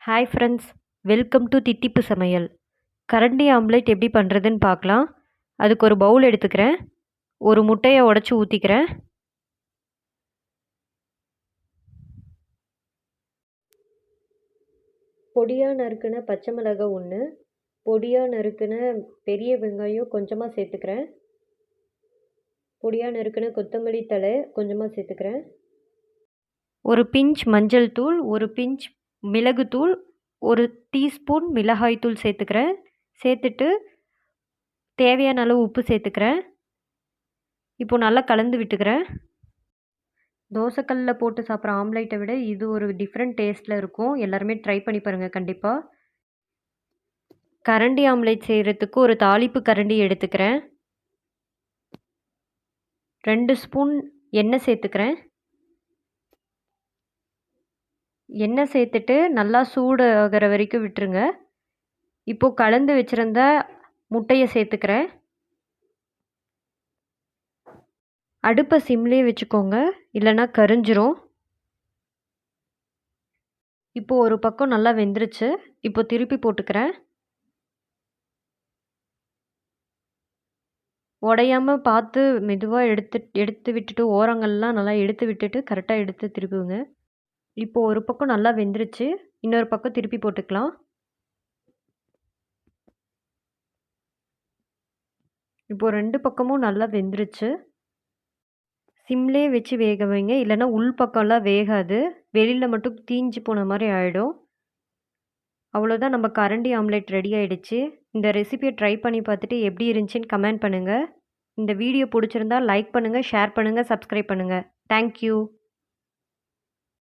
Hi friends, welcome to தித்திப்பு சமையல். கரண்டி omelette எப்படி பண்ணுறதுன்னு பார்க்கலாம். அதுக்கு ஒரு பவுல் எடுத்துக்கிறேன். ஒரு முட்டையை உடச்சி ஊற்றிக்கிறேன். பொடியாக நறுக்கின பச்சை மிளகாய் 1, பொடியாக நறுக்கின பெரிய வெங்காயம் கொஞ்சமாக சேர்த்துக்கிறேன். பொடியாக நறுக்கின கொத்தமல்லி தழை கொஞ்சமாக சேர்த்துக்கிறேன். ஒரு பிஞ்ச் மஞ்சள் தூள், ஒரு பிஞ்ச் மிளகுத்தூள், ஒரு டீஸ்பூன் மிளகாய்த்தூள் சேர்த்துக்கிறேன். சேர்த்துட்டு தேவையான அளவு உப்பு சேர்த்துக்கிறேன். இப்போது நல்லா கலந்து விட்டுக்கிறேன். தோசைக்கல்லில் போட்டு சாப்பிட்ற ஆம்லேட்டை விட இது ஒரு டிஃப்ரெண்ட் டேஸ்ட்டில் இருக்கும். எல்லாருமே ட்ரை பண்ணி பாருங்கள் கண்டிப்பாக. கரண்டி ஆம்லேட் செய்கிறதுக்கு ஒரு தாளிப்பு கரண்டி எடுத்துக்கிறேன். 2 ஸ்பூன் எண்ணெய் சேர்த்துக்கிறேன். எண்ணெய் சேர்த்துட்டு நல்லா சூடு ஆகிற வரைக்கும் விட்டுருங்க. இப்போது கலந்து வச்சுருந்த முட்டையை சேர்த்துக்கிறேன். அடுப்பை சிம்லேயே வச்சுக்கோங்க, இல்லைன்னா கரிஞ்சிரும். இப்போது ஒரு பக்கம் நல்லா வெந்துருச்சு. இப்போ திருப்பி போட்டுக்கிறேன். உடையாமல் பார்த்து மெதுவாக எடுத்து விட்டுட்டு ஓரங்கள்லாம் நல்லா எடுத்து விட்டுட்டு கரெக்டாக எடுத்து திருப்புங்க. இப்போது ஒரு பக்கம் நல்லா வெந்துருச்சு. இன்னொரு பக்கம் திருப்பி போட்டுக்கலாம். இப்போது 2 பக்கமும் நல்லா வெந்துருச்சு. சிம்லே வச்சு வேக வைங்க, இல்லைன்னா உள் பக்கம்லாம் வேகாது. வெளியில் மட்டும் தீஞ்சு போன மாதிரி ஆகிடும். அவ்வளோதான், நம்ம கரண்டி ஆம்லேட் ரெடி ஆகிடுச்சு. இந்த ரெசிபியை ட்ரை பண்ணி பார்த்துட்டு எப்படி இருந்துச்சுன்னு கமெண்ட் பண்ணுங்கள். இந்த வீடியோ பிடிச்சிருந்தா லைக் பண்ணுங்கள், ஷேர் பண்ணுங்கள், சப்ஸ்கிரைப் பண்ணுங்கள். தேங்க்யூ.